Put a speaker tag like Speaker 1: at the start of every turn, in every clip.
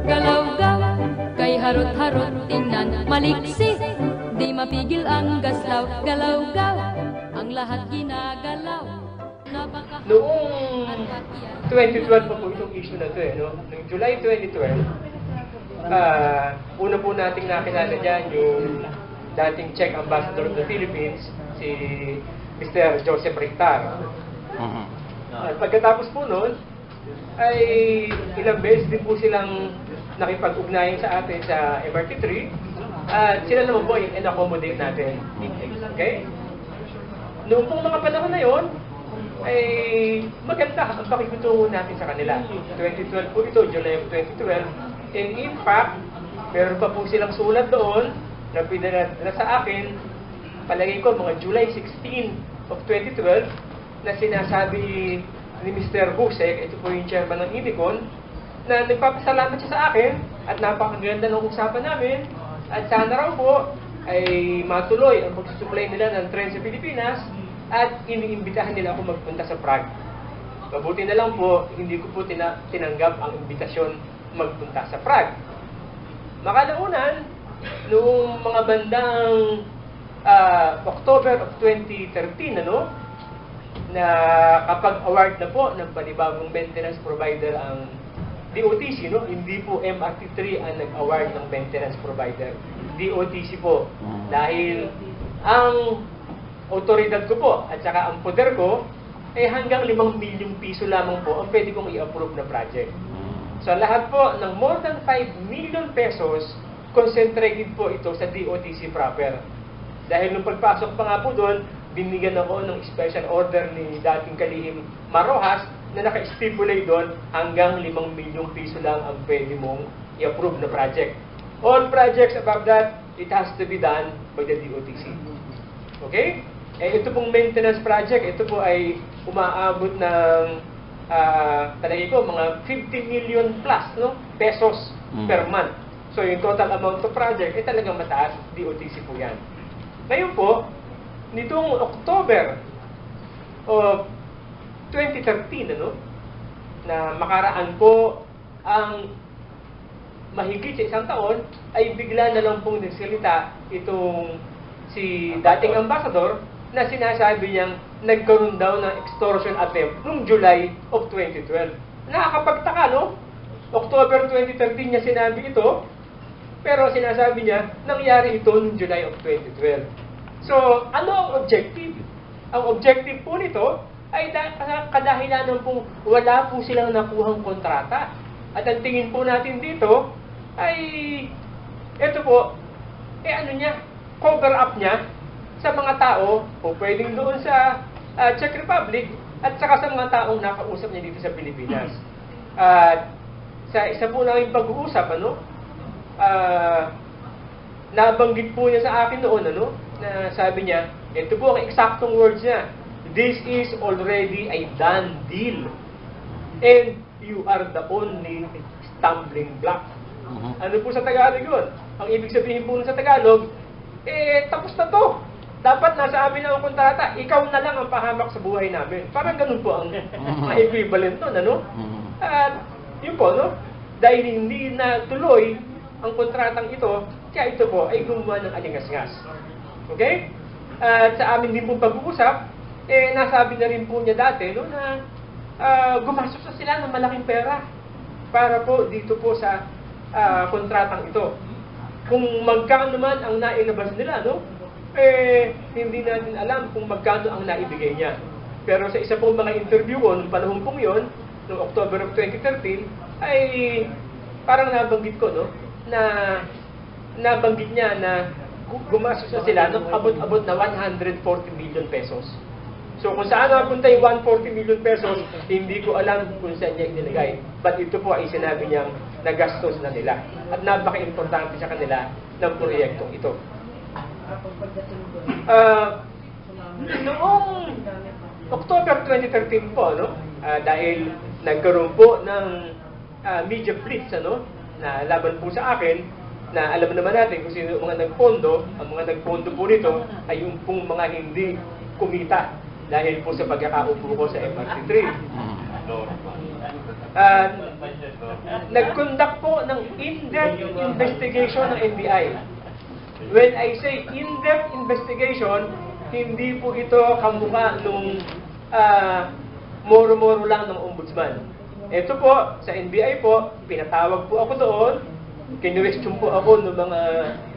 Speaker 1: Galaw-gaw, kay harot-harot tingnan, maliksi, di mapigil ang gaslaw. Galaw-gaw, ang lahat ginagalaw.
Speaker 2: Noong 2012 pa po itong issue na ito no? Noong July 2012, una po nating nakilala dyan yung dating Czech Ambassador of the Philippines, si Mr. Joseph Rectar. At pagkatapos po noon, ay ilang beses din po silang nakipag-ugnayan sa atin sa MRT3 at sila naman po ay in-accommodate natin. Okay? Noong pong mga panahon na yon, ay maganda ang pakikitungo natin sa kanila. 2012 po ito, July of 2012. And in fact, meron pa po silang sulat doon na pinadala sa akin, palagay ko mga July 16 of 2012, na sinasabi ni Mr. Busek, ito po yung chairman ng IDICON, na nagpapasalamat siya sa akin at napakaganda ng usapan namin at sana raw po ay matuloy ang pagsusupply nila ng tren sa Pilipinas at iniimbitahan nila ako magpunta sa Prague. Mabuti na lang po, hindi ko po tinanggap ang imbitasyon magpunta sa Prague. Makalaunan, noong mga bandang October of 2013, na kapag award na po ng panibagong maintenance provider ang DOTC, hindi po MRT3 ang nag-award ng maintenance provider. DOTC po. Dahil ang otoridad ko po at saka ang poder ko ay hanggang 5 milyong piso lamang po ang pwede kong i-approve na project. So lahat po ng more than 5 million pesos, concentrated po ito sa DOTC proper. Dahil nung pagpasok pa nga po doon, binigyan ako ng special order ni dating kalihim Marojas na naka-stipulate doon hanggang 5 milyong piso lang ang pwede mong i-approve na project. All projects above that, it has to be done by the DOTC. Okay? Ito pong maintenance project, ito po ay umaabot ng talagay ko, mga 50 million plus pesos per month. So yung total amount of project ay talagang mataas, DOTC po yan. Ngayon po, nitong October of 2013, na makaraan po ang mahigit sa isang taon, ay bigla na lang pong nagsalita itong si dating ambassador na sinasabi niyang nagkaroon daw ng extortion attempt noong July of 2012. Nakakapagtaka, October 2013 niya sinabi ito, pero sinasabi niya, nangyari ito noong July of 2012. So, ano ang objective? Ang objective po nito ay kadahilanan pong wala po silang nakuhang kontrata. At ang tingin po natin dito ay, ito po, cover up niya sa mga tao o pwedeng doon sa Czech Republic at saka sa mga taong nakausap niya dito sa Pilipinas. At sa isa po namin pag-uusap, nabanggit po niya sa akin noon, na sabi niya, ito po ang eksaktong words niya, this is already a done deal and you are the only stumbling block. Ano po sa Tagalog yun? Ang ibig sabihin po sa Tagalog, tapos na to. Dapat nasa amin na ang kontrata, ikaw na lang ang pahamak sa buhay namin. Parang ganun po ang equivalent nun, At yun po, dahil hindi na tuloy ang kontratang ito, kaya ito po ay gumawa ng alingas-ngas. Okay? At sa amin din po pag-uusap, nasabi na rin po niya dati, na gumastos na sila ng malaking pera para po dito po sa kontratang ito. Kung magkano man ang nailabas nila, hindi natin alam kung magkano ang naibigay niya. Pero sa isa pong mga interview ko, noong panahon pong yun, noong October of 2013, ay parang nabanggit ko, na nabanggit niya na gumastos na sila ng abot-abot na 140 million pesos. So kung saan napunta yung 140 million pesos, hindi ko alam kung saan niya inilagay. But ito po ay sinabi niyang nagastos na nila. At napaka-importante sa kanila ng proyektong ito. Noong October 2013 po, dahil nagkaroon po ng media blitz, na laban po sa akin, na alam naman natin kung sino yung mga nagpondo. Ang mga nagpondo po nito ay yung pong mga hindi kumita dahil po sa pagkakaupo ko sa MRT3. Nag-conduct po ng in-depth investigation ng NBI. When I say in-depth investigation, hindi po ito kamukha nung moro-moro lang ng ombudsman. Ito po, sa NBI po, pinatawag po ako doon, kinwestiyon po ako ng mga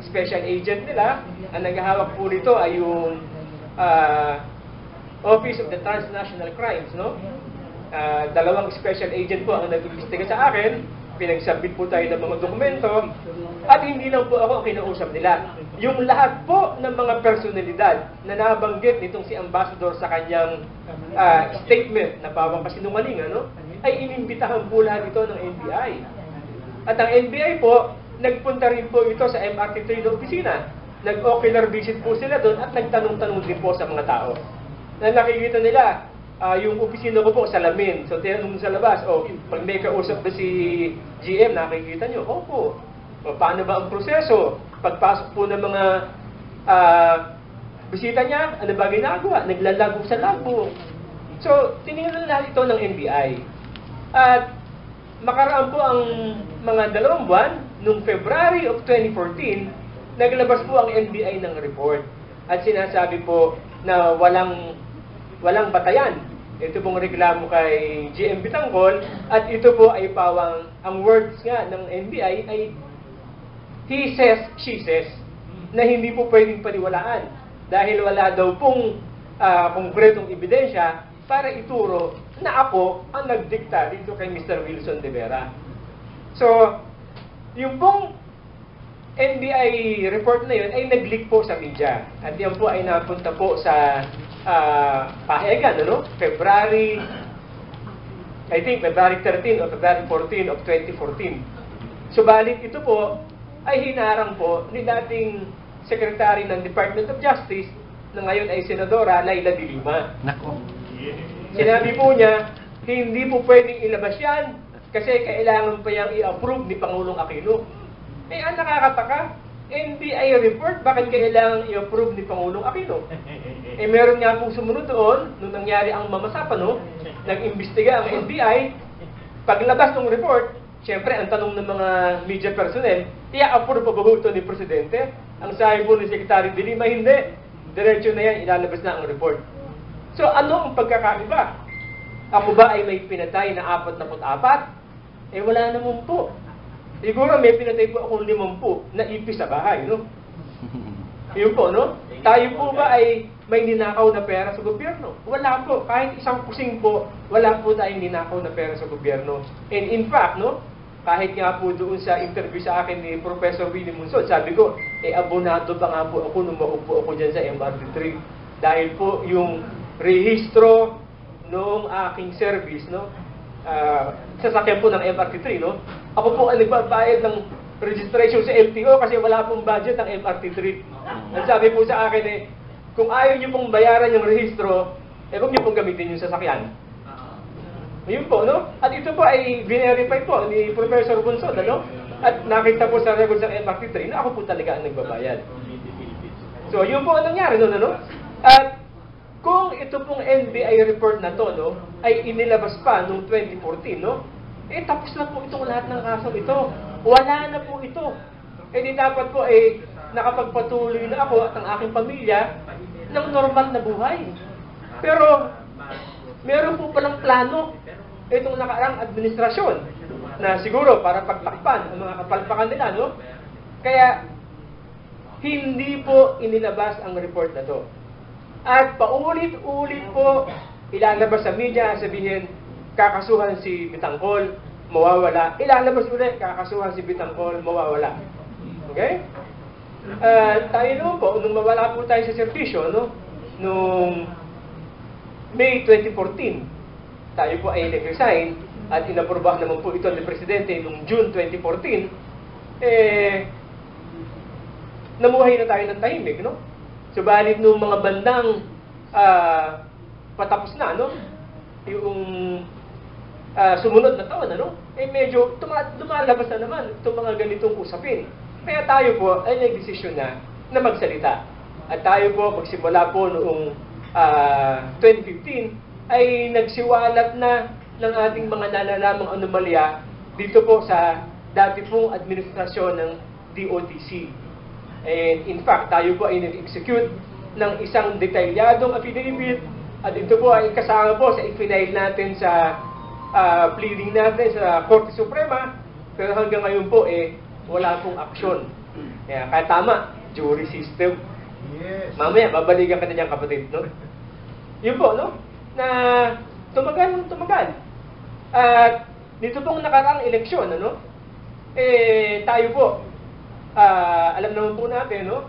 Speaker 2: special agent nila. Ang naghahawak po nito ay yung Office of the Transnational Crimes, no? Dalawang special agent po ang nag-imbestiga sa akin. Pinagsubmit po tayo ng mga dokumento. At hindi lang po ako ang kinausap nila. Yung lahat po ng mga personalidad na nabanggit nitong si Ambassador sa kanyang statement na pawang kasinungaling, ano, ay inimbitahan po lahat ito ng NBI. At ang NBI po, nagpunta rin po ito sa MRT3 na opisina. Nag-ocular visit po sila doon at nagtanong-tanong din po sa mga tao. Na nakikita nila, yung opisina ko po, salamin. So, tinanong sa labas, pag may kausap ba si GM, nakikita nyo, opo. Paano ba ang proseso? Pagpasok po ng mga bisita niya, ano ba ginagawa? Naglalago sa labo. So, tinignan lahat ito ng NBI. At makaraan po ang mga 2 buwan, noong February of 2014, naglabas po ang NBI ng report. At sinasabi po na walang batayan. Ito pong reklamo kay GM Bitangkol, at ito po ay pawang, ang words nga ng NBI ay he says, she says, na hindi po pwedeng paniwalaan dahil wala daw pong konkretong ebidensya para ituro na ako ang nagdikta dito kay Mr. Wilson de Vera. So, yung pong NBI report na yun ay nag-leak po sa media. At yan po ay napunta po sa pahayagan, ano? February 13 o February 14 of 2014. Subalit ito po ay hinarang po ni dating Secretary ng Department of Justice na ngayon ay Senadora Laila de Lima.
Speaker 3: Nako.
Speaker 2: Sinabi po niya, hindi po pwedeng ilabas yan kasi kailangan pa yang i-approve ni Pangulong Aquino. Ang nakakataka, NBI report, bakit kailangan i-approve ni Pangulong Aquino? Meron nga pong sumunod doon, nung nangyari ang mamasapa, no? Nag-imbestiga ang NBI, paglabas ng report, siyempre, ang tanong ng mga media personnel, i-approve pa ba ito ni Presidente? Ang sabi po ni Secretary de Lima, hindi. Diretso na yan, ilalabas na ang report. So, ano ang pagkakaiba? Ako ba ay may pinatay na 44? Wala naman po. Siguro may pinatay po akong 50 na ipis sa bahay, no? Yun po, no? Tayo po ba ay may ninakaw na pera sa gobyerno? Wala po. Kahit isang kusing po, wala po tayong ninakaw na pera sa gobyerno. And in fact, no? Kahit nga po doon sa interview sa akin ni Professor Willie Munsod, sabi ko, abonado pa nga po ako nung maupo ako dyan sa MRT3. Dahil po yung rehistro noong aking service, no? Sasakyan po ng MRT3, no? Ako po ang nagbabayad ng registration sa LTO kasi wala pong budget ang MRT3. At sabi po sa akin kung ayaw niyo pong bayaran yung rehistro, huwag niyo pong gamitin yung sasakyan. Yun po, no? At ito po ay verify po ni Professor Bunsod, ano? At nakita po sa records ng MRT3 na ako po talaga ang nagbabayad. So, yun po ang nangyari noon, ano? At kung ito pong NBI report na to, no, ay inilabas pa noong 2014, no? Tapos na po itong lahat ng kasong ito. Wala na po ito. Di dapat po nakapagpatuloy na ako at ang aking pamilya ng normal na buhay. Pero, meron po palang plano itong nakaraang administrasyon na siguro para pagtakpan ang mga kapalpakan nila, no? Kaya, hindi po inilabas ang report na to. At paulit-ulit po, ilalabas sa media, sabihin, kakasuhan si Bitangkol, mawawala. Ilalabas ulit, kakasuhan si Bitangkol, mawawala. Okay? Tayo naman po, nung mawala po tayo sa servisyo, no? Nung May 2014, tayo po ay nag-resign at inaprubahan naman po ito ng Presidente noong June 2014, namuhay na tayo ng tahimik, no? Subalit nung mga bandang patapos na, no? Yung sumunod na taon, ano? Medyo lumalabas na naman itong mga ganitong usapin. Kaya tayo po ay nagdesisyon na magsalita. At tayo po, magsimula po noong 2015 ay nagsiwalat na ng ating mga nalalamang anomalya dito po sa dati pong administrasyon ng DOTC. And in fact, tayo po ay nag-execute ng isang detalyadong affidavit at ito po ay kasama po sa i-file natin sa pleading natin sa Korte Suprema, pero hanggang ngayon po wala pong aksyon. Kaya tama, jury system.
Speaker 3: Yes.
Speaker 2: Mamaya, babalikan ka na niyang kapatid, no? Yun po, no? Na tumagal. At dito pong nakaraang eleksyon, ano? Tayo po, alam naman po natin, no?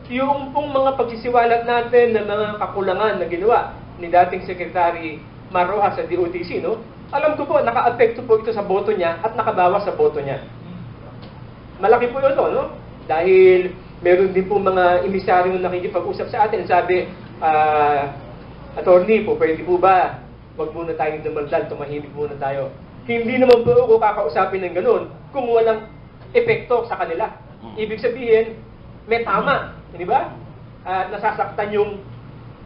Speaker 2: Yung pong mga pagsisiwalat natin ng mga kakulangan na ginawa ni dating Secretary Marrojas sa DOTC, no? Alam ko po, naka-apekto po ito sa boto niya at nakabawas sa boto niya. Malaki po ito, no? Dahil meron din po mga emisaryong nakikipag-usap sa atin. Sabi, attorney po, pwede po ba? Huwag muna tayong dumaldal, tumahimik muna tayo. Hindi naman po ako kakausapin ng ganun kung walang epekto sa kanila. Ibig sabihin, may tama, di ba? Nasasaktan yung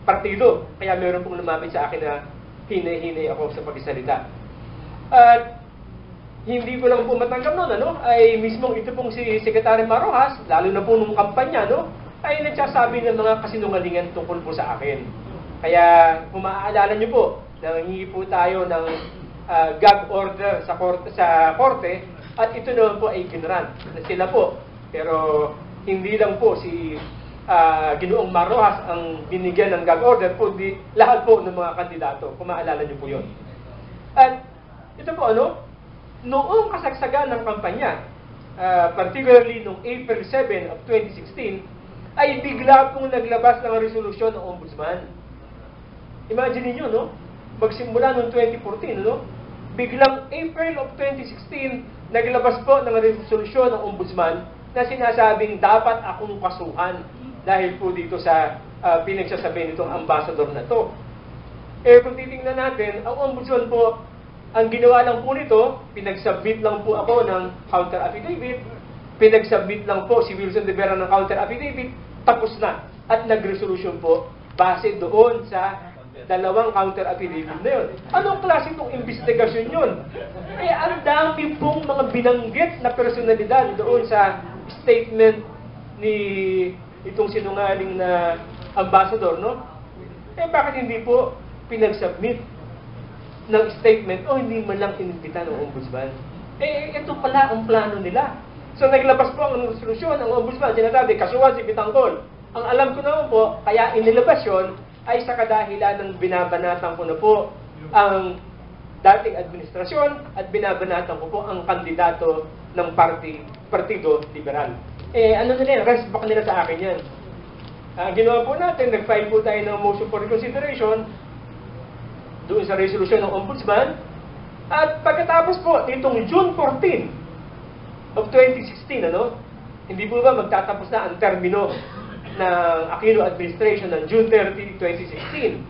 Speaker 2: partido. Kaya meron pong lumapit sa akin na hinay-hinay ako sa pagsalita. At hindi ko lang po matanggap noon, ano, ay mismong ito pong si Secretary Marrojas, lalo na po nung kampanya, no, ay nagsasabi ng mga kasinungalingan tungkol po sa akin. Kaya, kung maaalala nyo po, nangingi po tayo ng gag order sa korte, at ito naman po ay ginrant na sila po. Pero, hindi lang po si Ginoong Marrojas ang binigyan ng gag order, kundi lahat po ng mga kandidato, kung maaalala nyo po yun. At ito po, ano, noong kasagsagan ng kampanya, particularly noong April 7 of 2016, ay bigla pong naglabas ng resolusyon ng Ombudsman. Imagine niyo, no? Magsimula noong 2014, no? Biglang April of 2016, naglabas po ng resolusyon ng Ombudsman na sinasabing dapat akong kasuhan dahil po dito sa pinagsasabi nitong ambassador na to. Kung titingnan natin, ang Ombudsman po, ang ginawa lang po nito, pinag-submit lang po ako ng counter affidavit, pinag-submit lang po si Wilson de Vera ng counter affidavit, tapos na. At nag-resolution po base doon sa dalawang counter affidavit na yun. Anong klase itong investigasyon yun? Ang dami pong mga binanggit na personalidad doon sa statement ni itong sinungaling na ambassador, no? Bakit hindi po pinag-submit ng statement o hindi man lang inimbita ng Ombudsman? Ito pala ang plano nila. So, naglabas po ang resolusyon, ang Ombudsman, sinasabi, kasuhan si Bitangkol. Ang alam ko naman po, kaya inilabas yun, ay sa kadahilan ng binabanatan ko na po ang dating administrasyon at binabanatan ko po ang kandidato ng Partido Liberal. Ano nila yan? Rest back nila sa akin yan. Ginawa po natin, nag-file po tayo ng motion for reconsideration doon sa resolution ng Ombudsman. At pagkatapos po, itong June 14 of 2016, ano, hindi po ba magtatapos na ang termino ng Aquino administration ng June 30, 2016.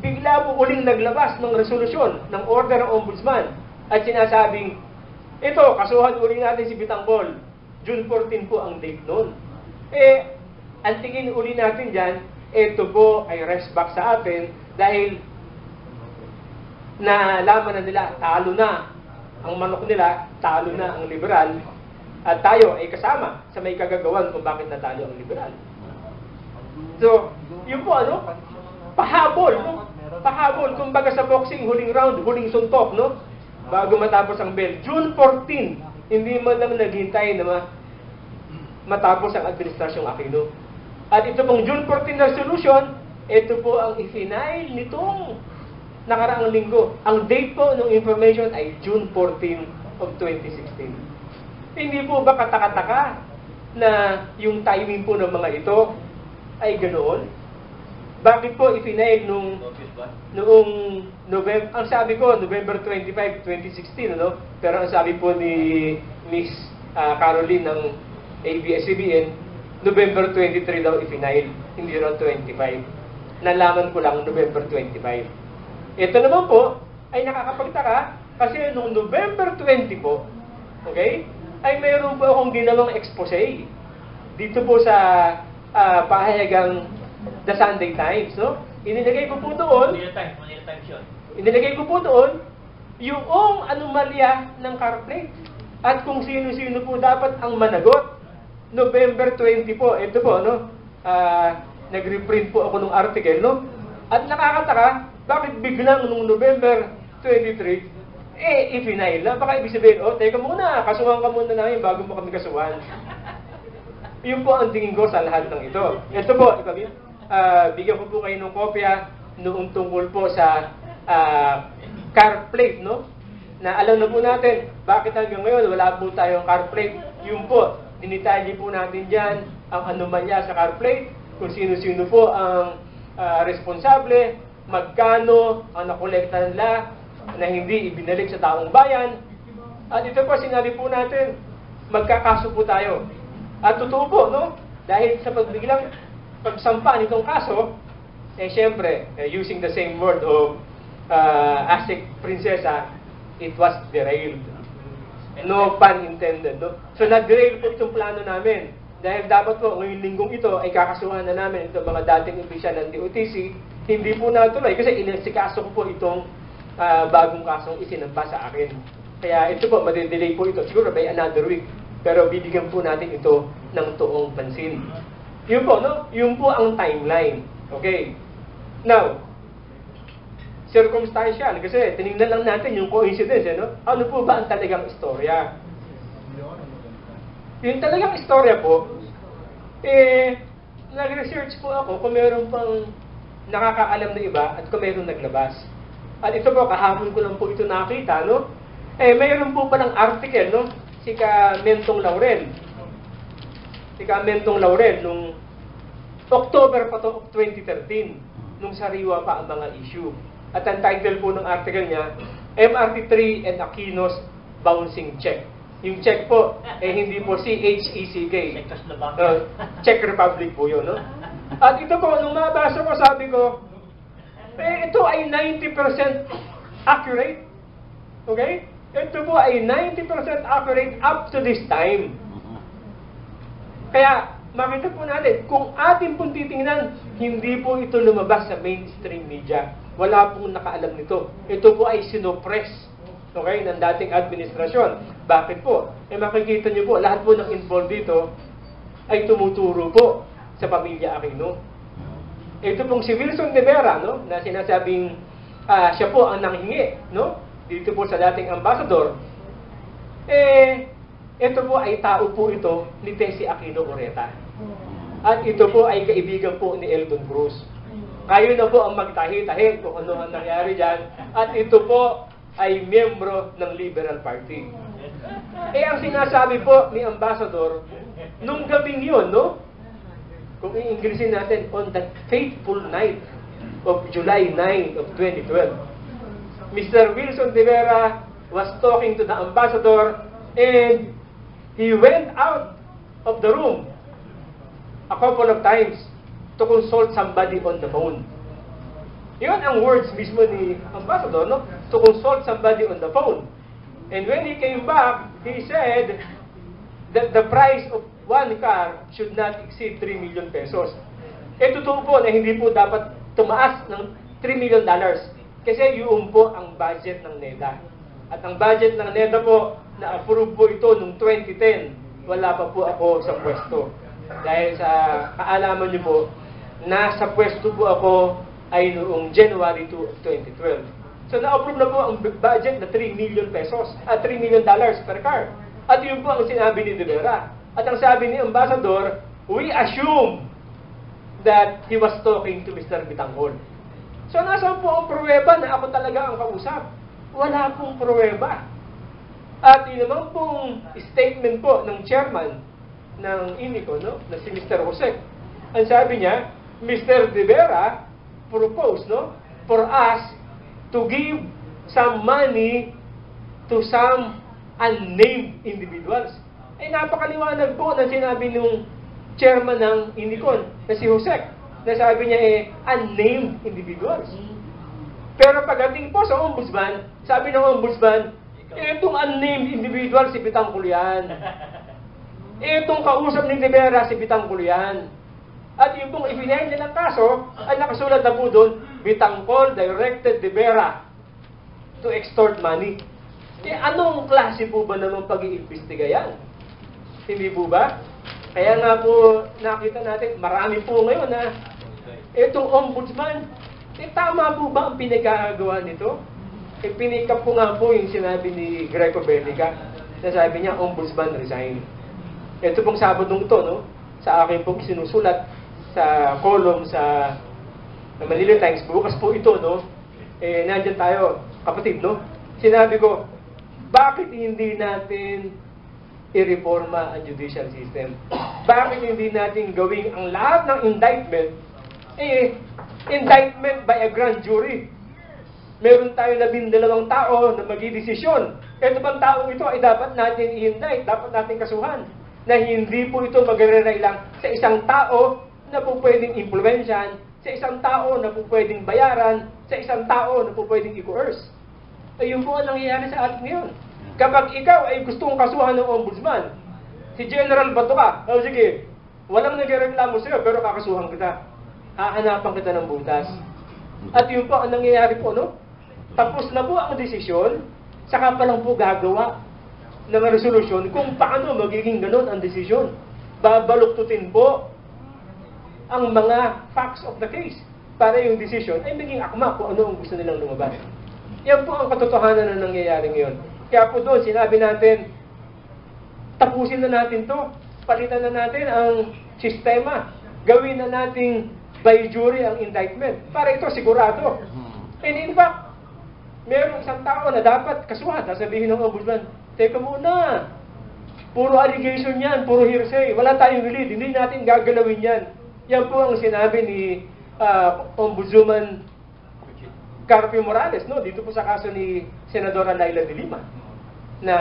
Speaker 2: Bigla po uling naglabas ng resolusyon ng order ng Ombudsman at sinasabing, ito, kasuhan uli natin si Bitangkol. June 14 po ang date noon. Ang tingin uli natin dyan, ito po ay rest back sa atin dahil nalaman na nila, talo na ang manok nila, talo na ang liberal, at tayo ay kasama sa may kagagawan kung bakit natalo ang liberal. So, yun po, ano? Pahabol, no? Pahabol, kumbaga sa boxing, huling round, huling suntok, no? Bago matapos ang bell. June 14, hindi man lang naghintay na matapos ang administrasyong Aquino. At ito pong June 14 na resolution, ito po ang i-final nitong nakaraang linggo. Ang date po ng information ay June 14 of 2016. Hindi po ba kataka-taka na yung timing po ng mga ito ay ganoon? Bakit po i-final noong November, ang sabi ko, November 25, 2016, ano? Pero ang sabi po ni Miss Caroline ng ABS-CBN, November 23 daw i-final, hindi raw 25. Nalaman ko lang November 25. Ito naman po ay nakakapagtaka kasi noong November 20 po, okay, ay mayroon po akong ginawang expose dito po sa pahayagang The Sunday Times, no? Inilagay ko po doon,
Speaker 3: Manila Times yun.
Speaker 2: inilagay ko po doon, yung anomalya ng car plate. At kung sino-sino po dapat ang managot. November 20 po, ito po, no? Nag-reprint po ako ng article, no? At nakakataka, bakit biglang nung November 23, i-final na? Baka ibig sabihin, teka muna, kasuhan ka muna namin bago mo kami kasuhan. Yun po ang tingin ko sa lahat ng ito. Ito po, bigyan ko po kayo ng kopya noong tungkol po sa car plate, no? Na alam na po natin, bakit hanggang ngayon wala po tayong car plate. Yun po, dinitalye po natin dyan ang anomalya sa car plate, kung sino-sino po ang responsable, magkano ang nakolekta nila na hindi ibinalik sa taong bayan. At ito po, sinabi po natin, magkakaso po tayo. At totoo po, no? Dahil sa pagbiglang pagsampa nitong kaso, syempre, using the same word of Aztec Prinsesa, it was derailed. No pun intended, no? So, nag-derail po itong plano namin. Dahil dapat po, ngayong linggong ito, ay kakasuhan na namin itong mga dating opisyal ng DOTC. Hindi po natuloy kasi inasikaso ko po itong bagong kasong isinampa sa akin. Kaya ito po, madidelay po ito. Siguro by another week. Pero bibigyan po natin ito ng tuong pansin. Yun po, no? Yun po ang timeline. Okay? Now, circumstantial. Kasi tinignan lang natin yung coincidence, no? Ano po ba ang talagang istorya? Yung talagang istorya po, nag-research po ako kung meron pang nakakaalam na iba at kung meron naglabas. At ito po, kahapon ko lang po ito nakita, no? Mayroon po palang article, no? Si Mentong Laurel. Si Mentong Laurel, nung October pa to, 2013, nung sariwa pa ang mga issue. At ang title po ng article niya, MRT3 and Aquino's Bouncing Check. Yung check po, hindi po C-H-E-C-K. Czech Republic po yun, no? At ito po, nung mabasa ko, sabi ko, ito ay 90% accurate. Okay? Ito po ay 90% accurate up to this time. Kaya, makita po natin, kung atin pong titingnan, hindi po ito lumabas sa mainstream media. Wala pong nakaalam nito. Ito po ay sinopress, okay, ng dating administrasyon. Bakit po? Makikita niyo po, lahat po ng involved dito ay tumuturo po sa pamilya Aquino. Ito pong si Wilson de Vera, no, na sinasabing siya po ang nanghingi, no, dito po sa dating ambassador. Ito po ay tao po ito ni Tessie Aquino Oreta. At ito po ay kaibigan po ni Eldon Cruz. Kayo na po ang magtahi-tahi kung ano ang nangyari dyan. At ito po ay miyembro ng Liberal Party. Ang sinasabi po ni Ambassador, nung gabing yun, no? Kung i-Inglesin natin, on that fateful night of July 9 of 2012, Mr. Wilson de Vera was talking to the Ambassador and he went out of the room a couple of times to consult somebody on the phone. Yun ang words mismo ni Ambassador, no? To consult somebody on the phone. And when he came back, he said that the price of one car should not exceed 3 million pesos. Totoo po na hindi po dapat tumaas ng $3 million kasi yun po ang budget ng NEDA. At ang budget ng NEDA po, na-approve po ito noong 2010. Wala pa po ako sa pwesto. Dahil sa kaalaman niyo po, nasa pwesto po ako ay noong January 2 of 2012. So na-approve na po ang budget na 3 million pesos, $3 million per car. At yun po ang sinabi ni De Vera. At ang sabi ni Ambassador, we assume that he was talking to Mr. Bitangol. So nasaan po ang pruweba na ako talaga ang kausap? Wala pong pruweba. At yun naman pong statement po ng chairman ng INICO, no, na si Mr. Jose. Ang sabi niya, Mr. De Vera proposed, no, for us to give some money to some unnamed individuals. Napakaliwanag po na sinabi nung chairman ng INICON na si Jose, na sabi niya unnamed individuals. Pero pagdating po sa ombudsman, sabi ng ombudsman, itong unnamed individual si Bitangol yan. Itong kausap ni De Vera si Bitangol yan. At yung pong ipinahin nilang kaso, ay nakasulat na po doon, Bitangkol directed de Vera to extort money. Anong klase po ba naman pag-iimbestiga yan? Hindi po ba? Kaya nga po nakita natin, marami po ngayon na itong ombudsman, tama po ba ang pinagkagawa nito? Pinikap ko nga po yung sinabi ni Greco Bellica na sabi niya, ombudsman resign. Ito pong Sabadong ito, no? Sa akin pong sinusulat sa column sa Manila Times, bukas po ito, no? Nandyan tayo, kapatid, no? Sinabi ko, bakit hindi natin i-reforma ang judicial system? Bakit hindi natin gawing ang lahat ng indictment, indictment by a grand jury? Meron tayo 12 tao na magdidesisyon. Ito bang taong ito ay dapat natin i-indict, dapat natin kasuhan, na hindi po ito magre-rely lang sa isang tao na po pwedeng impluwensyahan, sa isang tao na po pwedeng bayaran, sa isang tao na po pwedeng i-coerce. Ayun po ang nangyayari sa atin ngayon. Kapag ikaw ay gustong kasuhan ng ombudsman, si General Bato ka, sige, walang nagreklamo sa'yo, pero kakasuhan kita. Hahanapan kita ng butas. At yun po ang nangyayari po, no? Tapos na po ang desisyon, saka pa lang po gagawa ng resolusyon kung paano magiging ganun ang desisyon. Babaluktutin po ang mga facts of the case para yung decision ay maging akma kung ano ang gusto nilang lumabas. Yan po ang katotohanan na nangyayari ngayon. Kaya po doon, sinabi natin, tapusin na natin to. Palitan na natin ang sistema. Gawin na nating by jury ang indictment. Para ito sigurado. And in fact, mayroong isang tao na dapat kasuhan. Sasabihin ng ombudsman, teka muna, puro allegation yan, puro hearsay. Wala tayong lead, hindi natin gagalawin yan. Yan po ang sinabi ni Ombudsman Carpio Morales, no? Dito po sa kaso ni Senadora Laila de Lima. Na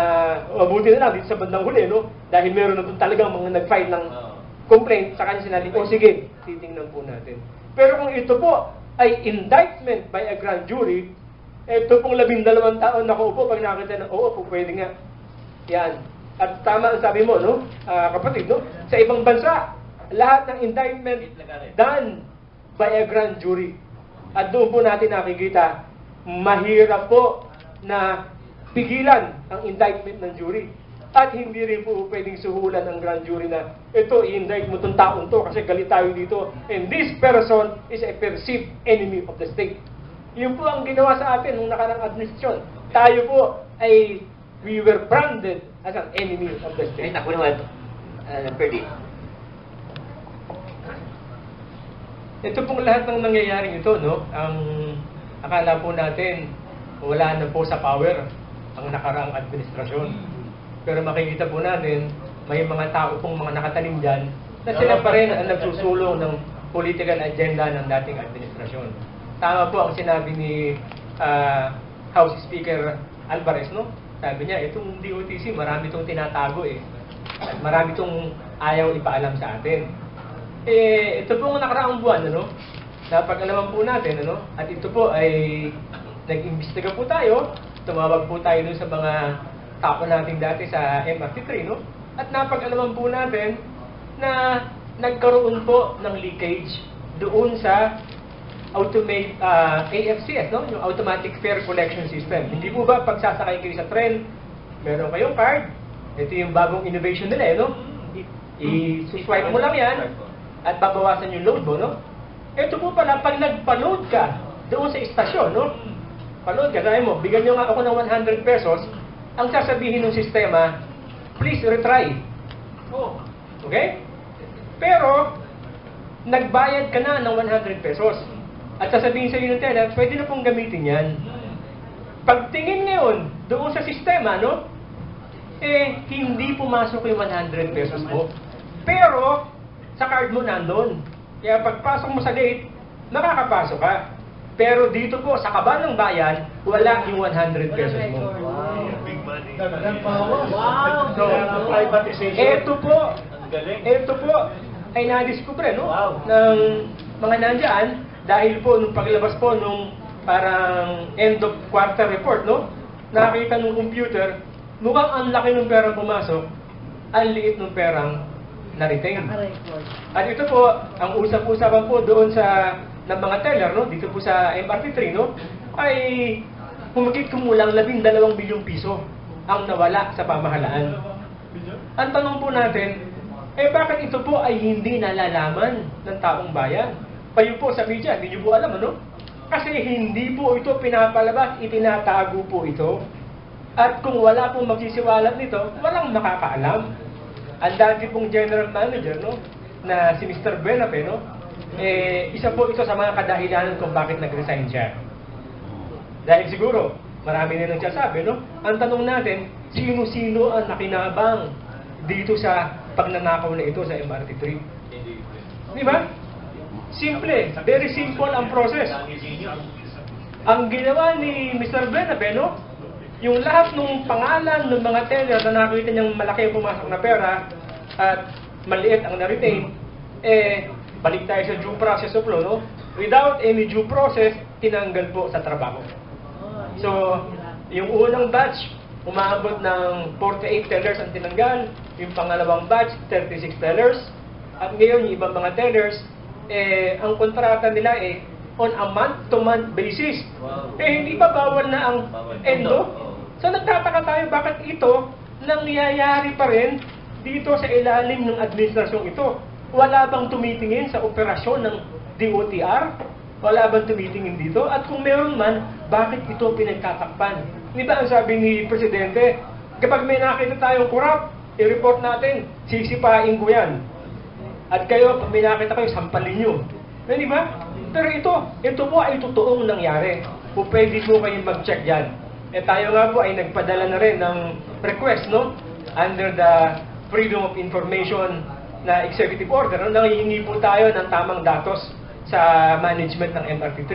Speaker 2: mabuti na lang dito sa bandang huli, no? Dahil meron na talagang mga nag-file ng complaint sa kanya sinabi, sige, titingnan po natin. Pero kung ito po ay indictment by a grand jury, ito pong 12 taon nakaupo pag nakita na, po pwede nga. Yan. At tama ang sabi mo, no? Kapatid, no? Sa ibang bansa, lahat ng indictment done by a grand jury. At doon po natin nakikita, mahirap po na pigilan ang indictment ng jury. At hindi rin po pwedeng suhulan ng grand jury na ito, i-indict mo itong taon to kasi galit tayo dito. And this person is a perceived enemy of the state. Yun po ang ginawa sa atin nung nakarang administrasyon. Tayo po ay, we were branded as an enemy of the state.
Speaker 3: Ay, naku naman. Perdi.
Speaker 2: Ito pong lahat ng nangyayaring ito, no? Ang akala po natin, wala na po sa power ang nakaraang administrasyon. Pero makikita po natin, may mga tao pong mga nakatanim dyan na sila pa rin ang nagsusulong ng political agenda ng dating administrasyon. Tama po ang sinabi ni House Speaker Alvarez, no? Sabi niya, itong DOTC, marami itong tinatago eh. At marami itong ayaw ipaalam sa atin. Ito po ang nakaraang buwan, ano? Napag-alaman po natin, ano? At ito po ay nag-imbestiga po tayo. Tumawag po tayo dun sa mga tapo natin dati sa MRT3, no? At napag-alaman po natin na nagkaroon po ng leakage doon sa AFCS, no? Yung Automatic Fare Collection System. Hindi po ba pagsasakay kayo sa tren, meron kayong card, ito yung bagong innovation nila, no? I-swipe mo lang yan, at babawasan yung load mo, no? Ito po pala, pag nagpa-load ka doon sa istasyon, no? Pa-load ka, sabi mo, bigyan nyo nga ako ng 100 pesos, ang sasabihin ng sistema, please retry. Okay? Pero, nagbayad ka na ng 100 pesos. At sasabihin sa iyo ng teller, pwede na pong gamitin yan. Pagtingin ngayon, doon sa sistema, no? Hindi pumasok yung 100 pesos mo. Pero, sa card mo nandun. Kaya pagpasok mo sa gate, makakapasok ka. Pero dito po, sa kaba ng bayan, wala yung 100 pesos mo.
Speaker 3: Wow. Big money.
Speaker 4: Wow!
Speaker 2: So, ito po, ay nadiskubre, no?
Speaker 3: Wow.
Speaker 2: Ng mga nandyan, dahil po, nung paglabas po, nung parang end of quarter report, no? Nakita nung computer, mukhang ang laki ng perang pumasok, ang liit ng perang na-retain.
Speaker 4: Naka-record.
Speaker 2: At ito po, ang usap-usapan po doon sa ng mga teller, no, dito po sa MRT3, no, ay humigit kumulang 12 bilyong piso ang nawala sa pamahalaan. Ang tanong po natin, bakit ito po ay hindi nalalaman ng taong bayan? Kayo po sa media, hindi nyo po alam, ano? Kasi hindi po ito pinapalabas, itinatago po ito. At kung wala pong magsisiwalat nito, walang makakaalam. Ang dati pong general manager, no, na si Mr. Benape, no, isa po ito sa mga kadahilanan kung bakit nag-resign siya. Dahil siguro, marami na nagsasabi, no? Ang tanong natin, sino-sino ang nakinabang dito sa pagnanakaw na ito sa MRT3? Di ba? Simple, very simple ang process. Ang ginawa ni Mr. Benape, no? Yung lahat ng pangalan ng mga teller na nakita niyang malaki ang pumasok na pera at maliit ang na-retain, balik tayo sa due process of law, no? Without any due process, tinanggal po sa trabaho. So, yung unang batch, umaabot ng 48 tellers ang tinanggal. Yung pangalawang batch, 36 tellers. At ngayon, yung ibang mga tellers, ang kontrata nila on a month-to-month basis. Hindi ba bawal na ang endo? So, nagtataka tayo, bakit ito nangyayari pa rin dito sa ilalim ng administrasyong ito? Wala bang tumitingin sa operasyon ng DOTR? Wala bang tumitingin dito? At kung meron man, bakit ito pinagtatakpan? Di ba ang sabi ni Presidente, kapag may nakita tayong corrupt, i-report natin, sisipain ko yan. At kayo, pag may nakita kayo, sampalin nyo. Di ba? Pero ito po ay totoong nangyari. O pwede po kayong mag-check yan. Tayo nga po ay nagpadala na rin ng request, no? Under the Freedom of Information na executive order, no? Nangihingi po tayo ng tamang datos sa management ng MRT3.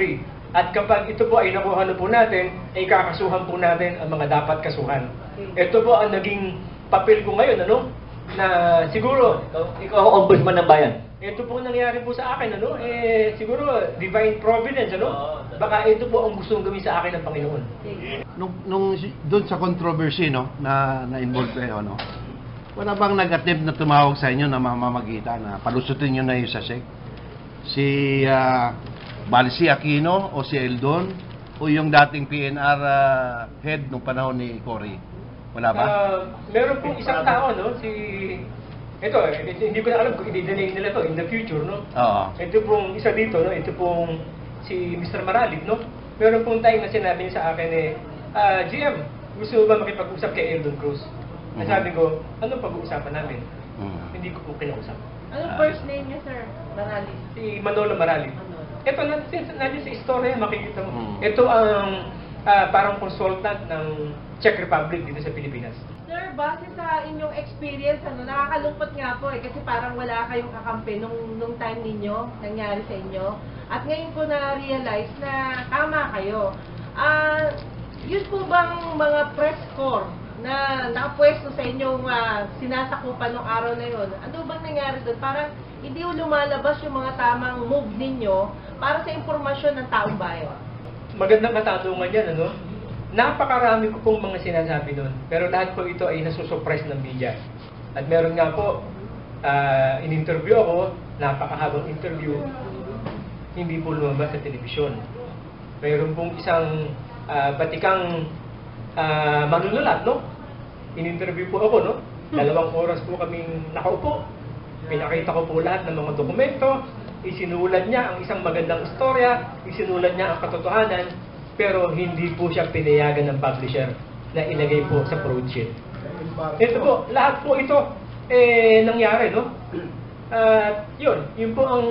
Speaker 2: At kapag ito po ay nakuha na po natin, ay kakasuhan po natin ang mga dapat kasuhan. Ito po ang naging papel ko ngayon, ano? Na siguro,
Speaker 3: Ikaw ang ombudsman ng bayan.
Speaker 2: ito po nangyari po sa akin, ano? Siguro, divine providence, ano? Baka ito po ang gustong gawin sa akin ng Panginoon.
Speaker 5: Nung doon sa controversy, no, na-involve kayo, no? Wala bang nag-attempt na tumawag sa inyo na mamamagitan na palusutin nyo na yung SASEC? Si Balsi Aquino o si Eldon o yung dating PNR head nung panahon ni Cory? Wala ba?
Speaker 2: Meron pong isang tao, no? Ito, hindi ko na alam kung i-delay nila to in the future, no?
Speaker 5: Oo.
Speaker 2: Ito pong isa dito, no? Ito pong si Mr. Maralit, no? Meron pong time na sinabi niya sa akin GM, gusto mo ba makipag-usap kay Eldon Cruz? Sabi ko, anong pag-uusapan namin? Hindi ko po kinausap.
Speaker 4: Anong first name niya, sir? Marali.
Speaker 2: Si Manolo Maralit.
Speaker 4: Manolo.
Speaker 2: Ito, nandiyan sa istorya, makikita mo. Ito ang parang consultant ng Czech Republic dito sa Pilipinas.
Speaker 4: Sir, base sa inyong experience, nakakalungkot nga po kasi parang wala kayong kakampi nung time ninyo, nangyari sa inyo. At ngayon ko na-realize na tama kayo. Yun po bang mga press corps na nakapwesto sa inyong sinasakupan ng araw na yun, ano bang nangyari doon? Parang hindi lumalabas yung mga tamang move ninyo para sa impormasyon ng taong bayan.
Speaker 2: Magandang katanungan yan, ano? Napakarami ko pong mga sinasabi doon. Pero lahat po ito ay nasusurprise ng media. At meron nga po, in-interview ako, napakahabang interview, hindi po lumabas sa telebisyon. Meron pong isang batikang manunulat, no? In-interview po ako, no? 2 oras po kaming nakaupo. Pinakita ko po lahat ng mga dokumento. Isinulat niya ang isang magandang istorya. Isinulat niya ang katotohanan. Pero hindi po siya pinayagan ng publisher na ilagay po sa broadsheet. Ito po, lahat po ito nangyari, no? Yun po ang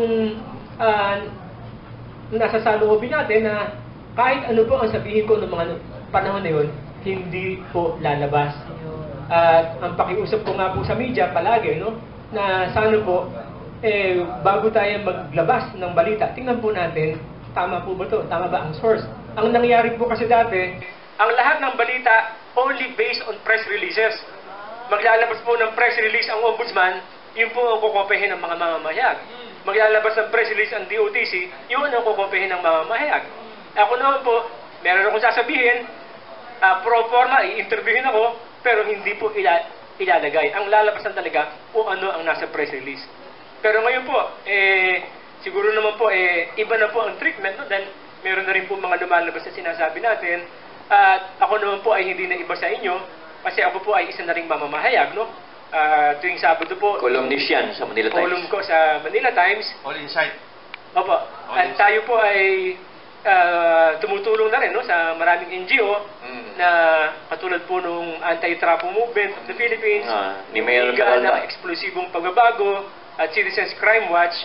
Speaker 2: nasa saloobin natin na kahit ano po ang sabihin ko ng mga panahon na yun, hindi po lalabas. At ang pakiusap ko nga po sa media palagi, no, na sana po, bago tayo maglabas ng balita, tingnan po natin, tama po ba ito? Tama ba ang source? Ang nangyari po kasi dati, ang lahat ng balita only based on press releases. Maglalabas po ng press release ang ombudsman, yun po ang kukopehin ng mga mamamahayag. Maglalabas ng press release ang DOTC, yun ang kukopehin ng mamamahayag. Ako naman po, meron akong sasabihin, pro forma, i-interviewin ako, pero hindi po ilalagay. Ang lalabasan talaga kung ano ang nasa press release. Pero ngayon po, siguro naman po, iba na po ang treatment, no? Dahil meron na rin po mga lumalabas na sinasabi natin. At ako naman po ay hindi na iba sa inyo, kasi ako po ay isa na ring mamamahayag, no? Tuwing Sabado po,
Speaker 3: Columnist yan sa Manila Times.
Speaker 2: column ko sa Manila Times.
Speaker 5: All insight.
Speaker 2: Opo. At tayo po ay tumutulong na rin, no, sa maraming NGO na katulad po nung Anti-Trapo Movement of the Philippines,
Speaker 3: Ni Mayor
Speaker 2: Liga
Speaker 3: Calda.
Speaker 2: ng Eksplosibong Pagbabago, at Citizens Crime Watch.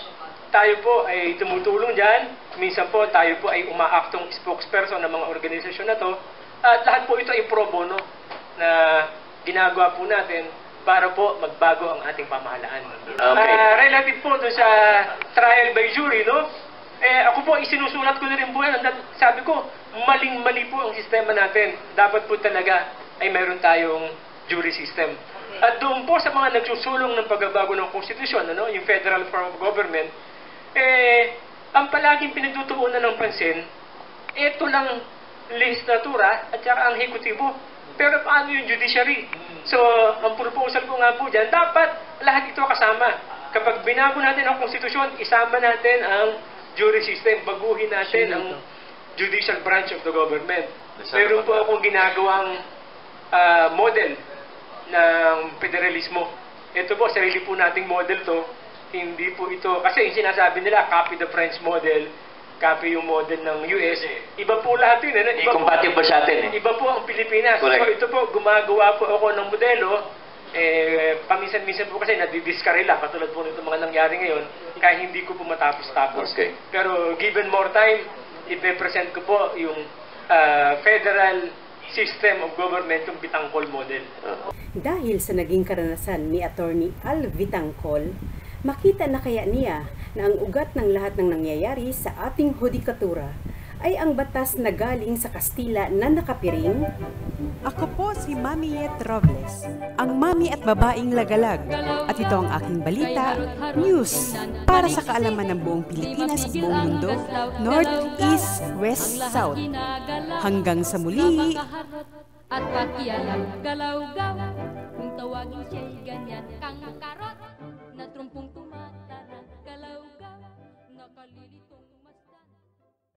Speaker 2: Tayo po ay tumutulong dyan. Minsan po tayo po ay umaaktong spokesperson ng mga organisasyon na to. At lahat po ito ay pro bono na ginagawa po natin para po magbago ang ating pamahalaan.
Speaker 3: Okay.
Speaker 2: Relative po doon sa trial by jury, no? Ako po, isinusulat ko na rin po yan. Sabi ko, maling-mali po ang sistema natin. Dapat po talaga ay meron tayong jury system. At doon po sa mga nagsusulong ng pagbabago ng konstitusyon, ano, yung federal form of government, ang palaging pinagtutuunan ng pansin, ito lang legislatura at saka ang hekutibo. Pero paano yung judiciary? So, ang proposal ko nga po dyan, dapat lahat ito kasama. Kapag binago natin ang konstitusyon, isama natin ang jury system, baguhin natin ang judicial branch of the government. Meron po akong ginagawang model ng federalismo. Ito po, sarili po nating model to. Hindi po ito, kasi yung sinasabi nila, copy the French model, copy yung model ng US. Iba po lahat yun.
Speaker 3: Incompatible sa atin.
Speaker 2: Iba po ang Pilipinas.
Speaker 3: Correct.
Speaker 2: So ito po, gumagawa po ako ng modelo. Paminsan-minsan po kasi nadidiskarela, katulad po nito mga nangyari ngayon, kaya hindi ko po matapos-tapos.
Speaker 3: Okay.
Speaker 2: Pero given more time, ipe-present ko po yung federal system of government, yung Bitangkol model.
Speaker 6: Dahil sa naging karanasan ni Attorney Al Vitangkol, makita na kaya niya na ang ugat ng lahat ng nangyayari sa ating hudikatura ay ang batas na galing sa Kastila na nakapiring. Ako po si Mami Yet Robles, ang mami at babaeng lagalag. At ito ang aking balita, news, para sa kaalaman ng buong Pilipinas at buong mundo, North, East, West, South. Hanggang sa muli!
Speaker 1: At pakialam, galaw-gaw, kung tawagin siya'y ganyan, kang karot, na trumpong tumatarang, galaw-gaw, nakalilitong